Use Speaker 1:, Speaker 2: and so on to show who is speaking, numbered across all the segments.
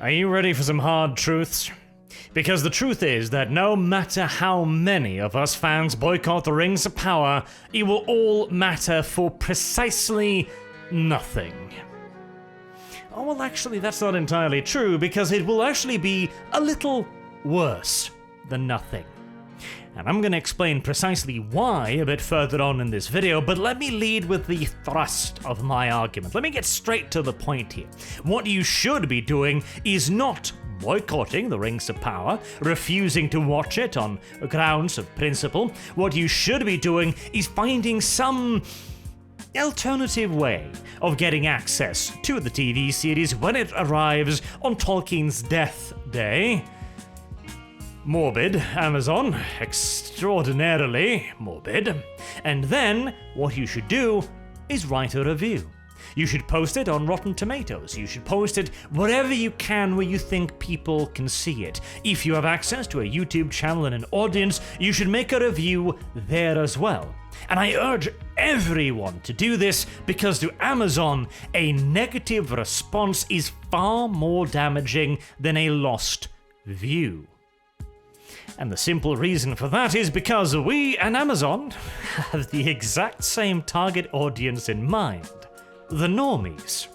Speaker 1: Are you ready for some hard truths? Because the truth is that no matter how many of us fans boycott the Rings of Power, it will all matter for precisely nothing. Oh, well, actually, that's not entirely true, because it will actually be a little worse than nothing. And I'm going to explain precisely why a bit further on in this video, but let me lead with the thrust of my argument. Let me get straight to the point here. What you should be doing is not boycotting the Rings of Power, refusing to watch it on grounds of principle. What you should be doing is finding some alternative way of getting access to the TV series when it arrives on Tolkien's death day. Morbid, Amazon, extraordinarily morbid. And then, what you should do is write a review. You should post it on Rotten Tomatoes. You should post it wherever you can where you think people can see it. If you have access to a YouTube channel and an audience, you should make a review there as well. And I urge everyone to do this because to Amazon, a negative response is far more damaging than a lost view. And the simple reason for that is because we and Amazon have the exact same target audience in mind. The normies.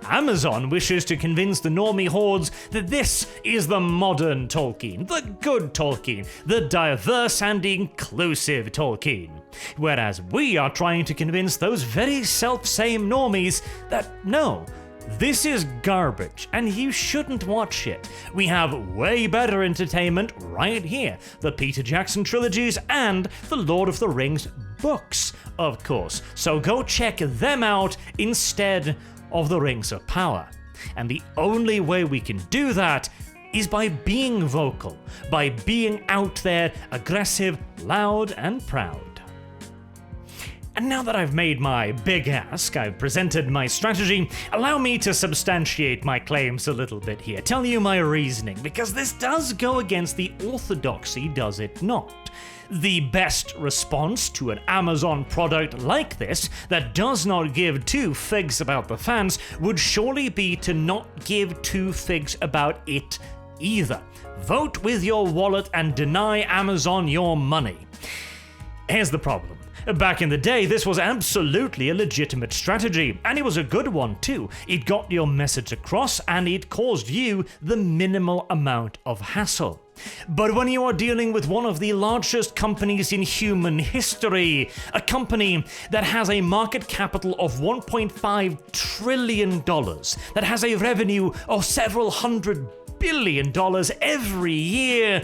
Speaker 1: Amazon wishes to convince the normie hordes that this is the modern Tolkien, the good Tolkien, the diverse and inclusive Tolkien. Whereas we are trying to convince those very self-same normies that no, this is garbage and you shouldn't watch it. We have way better entertainment right here. The Peter Jackson trilogies and the Lord of the Rings books, of course. So go check them out instead of the Rings of Power. And the only way we can do that is by being vocal, by being out there, aggressive, loud and proud. And now that I've made my big ask, I've presented my strategy, allow me to substantiate my claims a little bit here, tell you my reasoning, because this does go against the orthodoxy, does it not? The best response to an Amazon product like this that does not give two figs about the fans would surely be to not give two figs about it either. Vote with your wallet and deny Amazon your money. Here's the problem. Back in the day, this was absolutely a legitimate strategy, and it was a good one too. It got your message across, and it caused you the minimal amount of hassle. But when you are dealing with one of the largest companies in human history, a company that has a market capital of $1.5 trillion, that has a revenue of several $100 billion every year,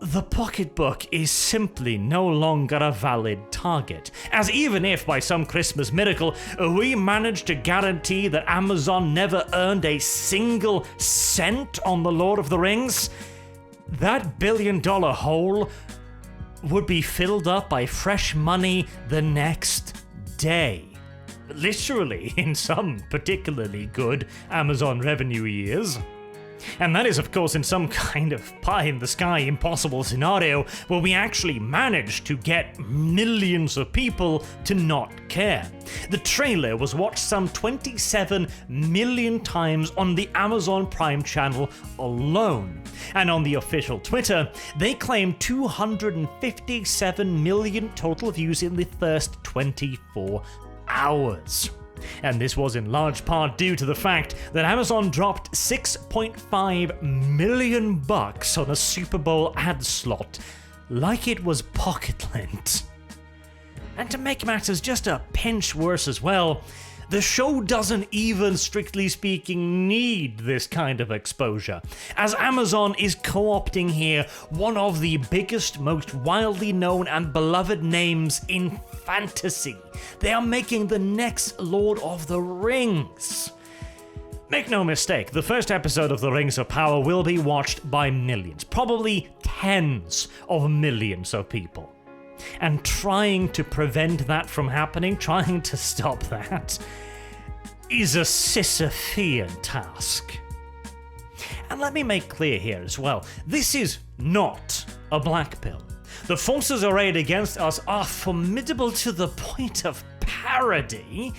Speaker 1: the pocketbook is simply no longer a valid target, as even if by some Christmas miracle we managed to guarantee that Amazon never earned a single cent on The Lord of the Rings, that billion-dollar hole would be filled up by fresh money the next day. Literally, in some particularly good Amazon revenue years. And that is, of course, in some kind of pie-in-the-sky impossible scenario where we actually managed to get millions of people to not care. The trailer was watched some 27 million times on the Amazon Prime channel alone. And on the official Twitter, they claimed 257 million total views in the first 24 hours. And this was in large part due to the fact that Amazon dropped $6.5 million on a Super Bowl ad slot like it was pocket lint. And to make matters just a pinch worse as well, the show doesn't even, strictly speaking, need this kind of exposure, as Amazon is co-opting here one of the biggest, most widely known and beloved names in fantasy. They are making the next Lord of the Rings. Make no mistake, the first episode of The Rings of Power will be watched by millions, probably tens of millions of people. And trying to prevent that from happening, trying to stop that, is a Sisyphean task. And let me make clear here as well, this is not a black pill. The forces arrayed against us are formidable to the point of parody,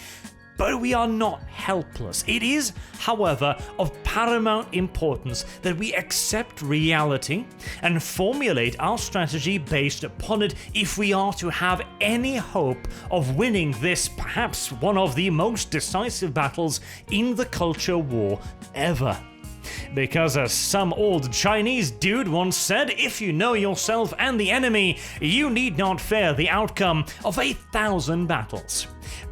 Speaker 1: But we are not helpless. It is, however, of paramount importance that we accept reality and formulate our strategy based upon it if we are to have any hope of winning this, perhaps one of the most decisive battles in the culture war ever. Because as some old Chinese dude once said, if you know yourself and the enemy, you need not fear the outcome of 1,000 battles.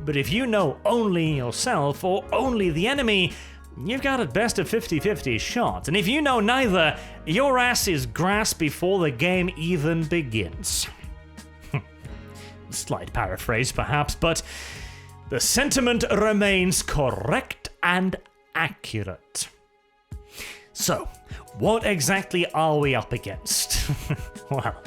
Speaker 1: But if you know only yourself or only the enemy, you've got at best a 50-50 shot. And if you know neither, your ass is grass before the game even begins. Slight paraphrase perhaps, but the sentiment remains correct and accurate. So, what exactly are we up against? Well,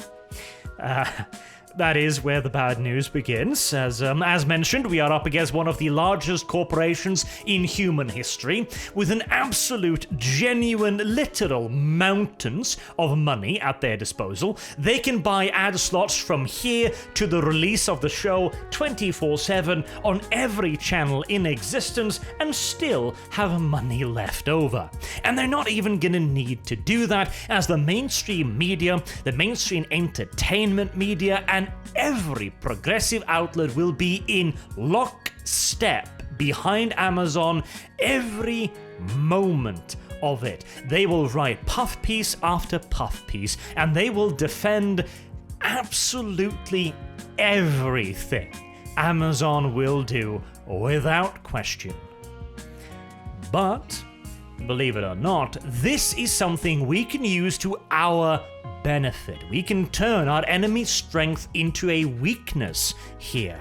Speaker 1: that is where the bad news begins. As mentioned, we are up against one of the largest corporations in human history, with an absolute, genuine, literal mountains of money at their disposal. They can buy ad slots from here to the release of the show 24/7 on every channel in existence and still have money left over. And they're not even gonna need to do that, as the mainstream media, the mainstream entertainment media, and every progressive outlet will be in lockstep behind Amazon every moment of it. They will write puff piece after puff piece, and they will defend absolutely everything Amazon will do without question. But, believe it or not, this is something we can use to our benefit. We can turn our enemy's strength into a weakness here.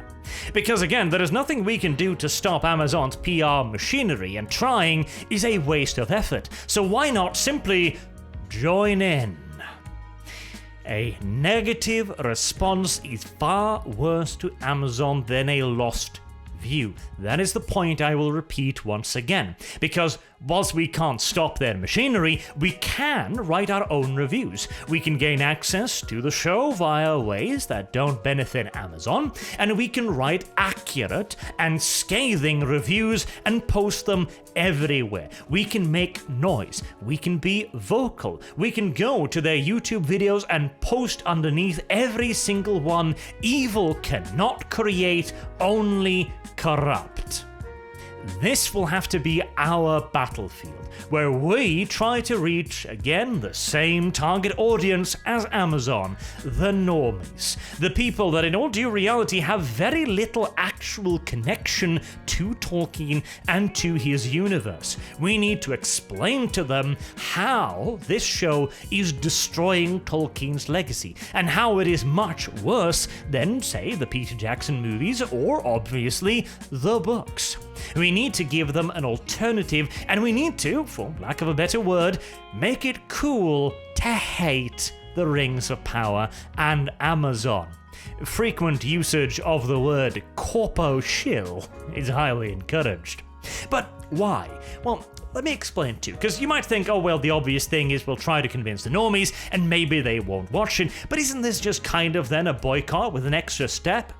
Speaker 1: Because again, there is nothing we can do to stop Amazon's PR machinery, and trying is a waste of effort. So why not simply join in? A negative response is far worse to Amazon than a lost view. That is the point I will repeat once again, because whilst we can't stop their machinery, we can write our own reviews. We can gain access to the show via ways that don't benefit Amazon, and we can write accurate and scathing reviews and post them everywhere. We can make noise, we can be vocal, we can go to their YouTube videos and post underneath every single one. Evil cannot create, only corrupt. This will have to be our battlefield, where we try to reach, again, the same target audience as Amazon, the normies, the people that in all due reality have very little actual connection to Tolkien and to his universe. We need to explain to them how this show is destroying Tolkien's legacy, and how it is much worse than, say, the Peter Jackson movies, or obviously the books. We need to give them an alternative, and we need to, for lack of a better word, make it cool to hate the Rings of Power and Amazon. Frequent usage of the word corpo shill is highly encouraged. But why? Well, let me explain too, because you might think, oh well, the obvious thing is we'll try to convince the normies and maybe they won't watch it, but isn't this just kind of then a boycott with an extra step?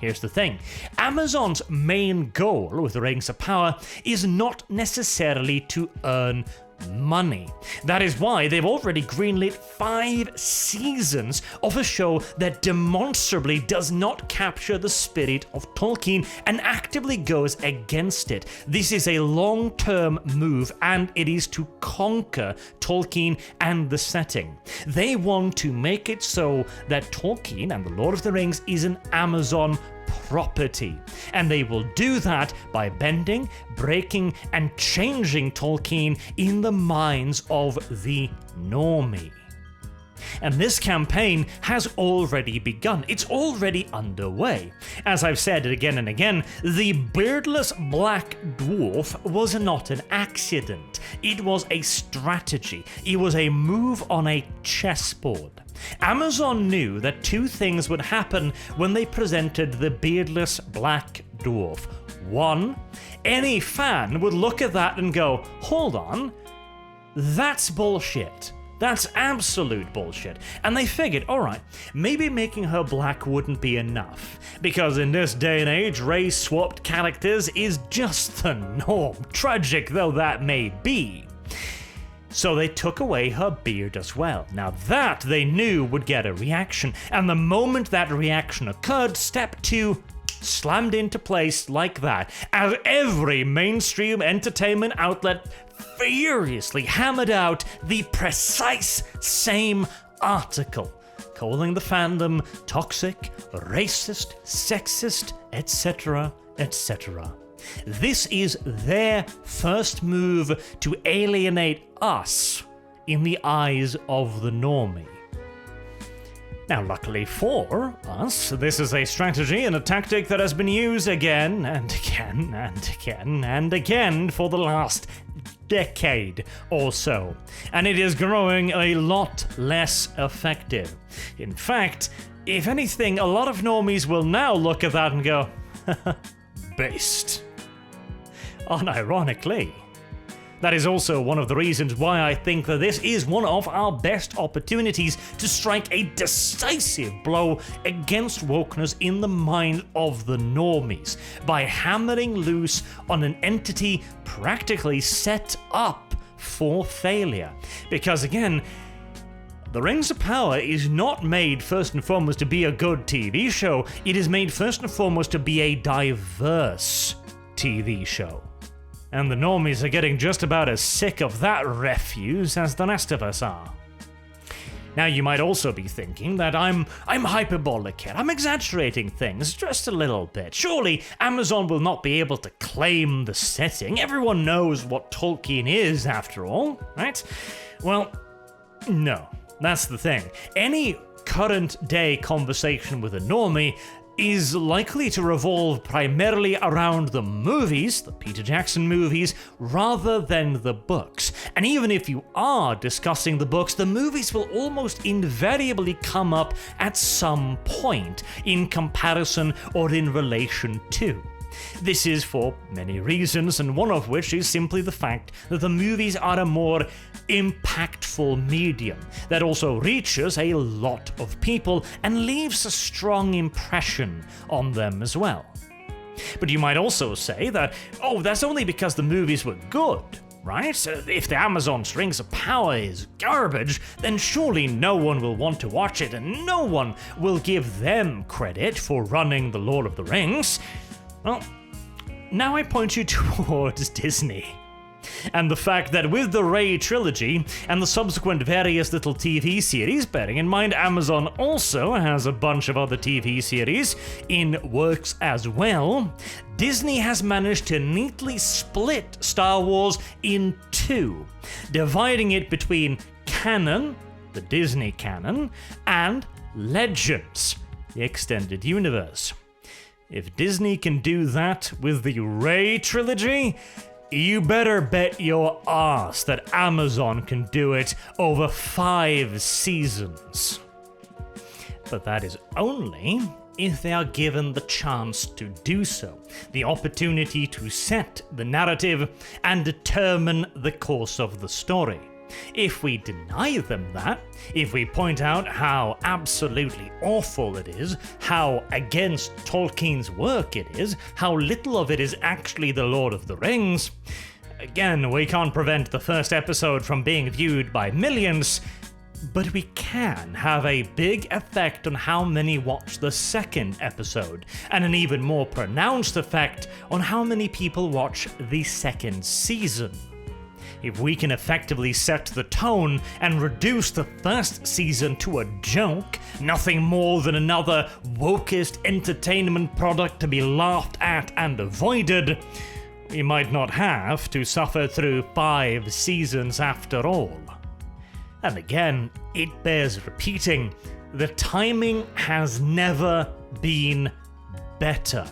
Speaker 1: Here's the thing. Amazon's main goal with the Rings of Power is not necessarily to earn money. That is why they've already greenlit 5 seasons of a show that demonstrably does not capture the spirit of Tolkien and actively goes against it. This is a long-term move, and it is to conquer Tolkien and the setting. They want to make it so that Tolkien and the Lord of the Rings is an Amazon property, and they will do that by bending, breaking, and changing Tolkien in the minds of the normie. And this campaign has already begun. It's already underway. As I've said again and again, the beardless black dwarf was not an accident. It was a strategy. It was a move on a chessboard. Amazon knew that 2 things would happen when they presented the beardless black dwarf. 1, any fan would look at that and go, hold on, that's bullshit. That's absolute bullshit. And they figured, alright, maybe making her black wouldn't be enough. Because in this day and age, race-swapped characters is just the norm, tragic though that may be. So they took away her beard as well. Now that they knew would get a reaction, and the moment that reaction occurred, step 2 slammed into place like that, as every mainstream entertainment outlet furiously hammered out the precise same article, calling the fandom toxic, racist, sexist, etc., etc. This is their first move to alienate us in the eyes of the normie. Now, luckily for us, this is a strategy and a tactic that has been used again and again and again and again for the last decade or so, and it is growing a lot less effective. In fact, if anything, a lot of normies will now look at that and go, based. Unironically. That is also one of the reasons why I think that this is one of our best opportunities to strike a decisive blow against wokeness in the mind of the normies, by hammering loose on an entity practically set up for failure. Because again, The Rings of Power is not made first and foremost to be a good TV show, it is made first and foremost to be a diverse TV show. And the normies are getting just about as sick of that refuse as the rest of us are. Now you might also be thinking that I'm hyperbolic here, I'm exaggerating things just a little bit. Surely Amazon will not be able to claim the setting, everyone knows what Tolkien is after all, right? Well, no, that's the thing. Any current day conversation with a normie is likely to revolve primarily around the movies, the Peter Jackson movies, rather than the books. And even if you are discussing the books, the movies will almost invariably come up at some point in comparison or in relation to. This is for many reasons, and one of which is simply the fact that the movies are a more impactful medium that also reaches a lot of people and leaves a strong impression on them as well. But you might also say that, oh, that's only because the movies were good, right? If the Amazon's Rings of Power is garbage, then surely no one will want to watch it and no one will give them credit for running The Lord of the Rings. Well, now I point you towards Disney. And the fact that with the Rey trilogy and the subsequent various little TV series, bearing in mind Amazon also has a bunch of other TV series in works as well, Disney has managed to neatly split Star Wars in two, dividing it between canon, the Disney canon, and Legends, the extended universe. If Disney can do that with the Rey trilogy, you better bet your ass that Amazon can do it over 5 seasons. But that is only if they are given the chance to do so, the opportunity to set the narrative and determine the course of the story. If we deny them that, if we point out how absolutely awful it is, how against Tolkien's work it is, how little of it is actually The Lord of the Rings, again, we can't prevent the first episode from being viewed by millions, but we can have a big effect on how many watch the second episode, and an even more pronounced effect on how many people watch the second season. If we can effectively set the tone and reduce the first season to a joke, nothing more than another wokest entertainment product to be laughed at and avoided, we might not have to suffer through 5 seasons after all. And again, it bears repeating, the timing has never been better.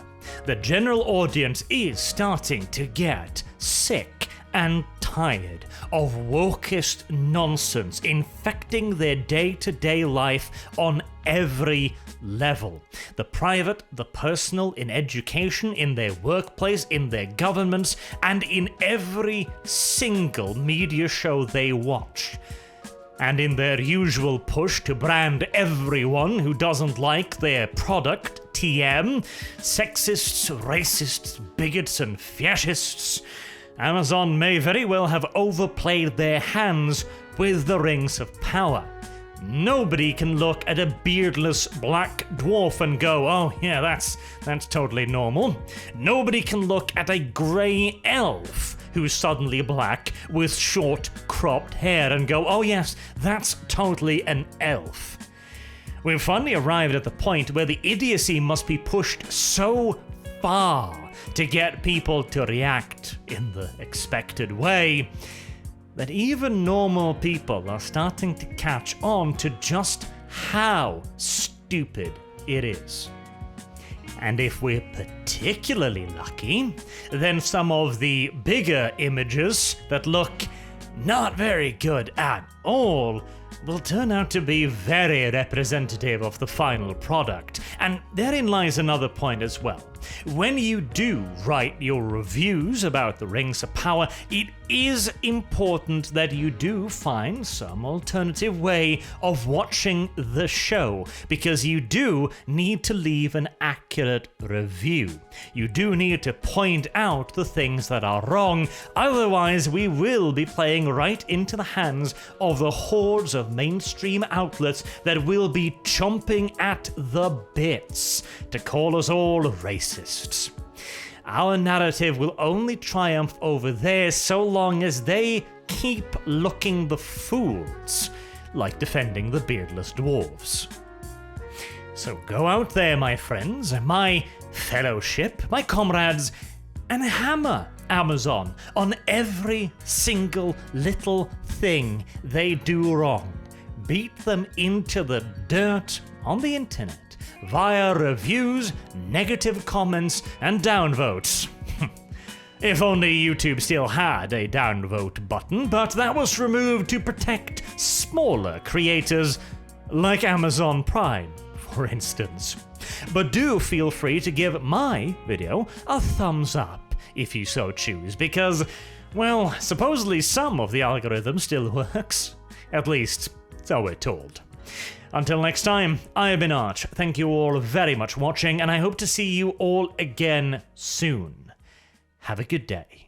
Speaker 1: The general audience is starting to get sick and tired of wokest nonsense infecting their day-to-day life on every level. The private, the personal, in education, in their workplace, in their governments, and in every single media show they watch. And in their usual push to brand everyone who doesn't like their product TM, sexists, racists, bigots, and fascists, Amazon may very well have overplayed their hands with the rings of power. Nobody can look at a beardless black dwarf and go, oh yeah, that's totally normal. Nobody can look at a grey elf who's suddenly black with short cropped hair and go, oh yes, that's totally an elf. We've finally arrived at the point where the idiocy must be pushed so far to get people to react in the expected way that even normal people are starting to catch on to just how stupid it is. And if we're particularly lucky, then some of the bigger images that look not very good at all will turn out to be very representative of the final product. And therein lies another point as well. When you do write your reviews about the Rings of Power, it is important that you do find some alternative way of watching the show, because you do need to leave an accurate review. You do need to point out the things that are wrong, otherwise we will be playing right into the hands of the hordes of mainstream outlets that will be chomping at the bits to call us all racists. Our narrative will only triumph over theirs so long as they keep looking the fools, like defending the beardless dwarves. So go out there, my friends, my fellowship, my comrades, and hammer Amazon on every single little thing they do wrong. Beat them into the dirt on the internet via reviews, negative comments, and downvotes. If only YouTube still had a downvote button, but that was removed to protect smaller creators like Amazon Prime, for instance. But do feel free to give my video a thumbs up if you so choose, because, well, supposedly some of the algorithm still works. At least, so we're told. Until next time, I have been Arch. Thank you all very much for watching, and I hope to see you all again soon. Have a good day.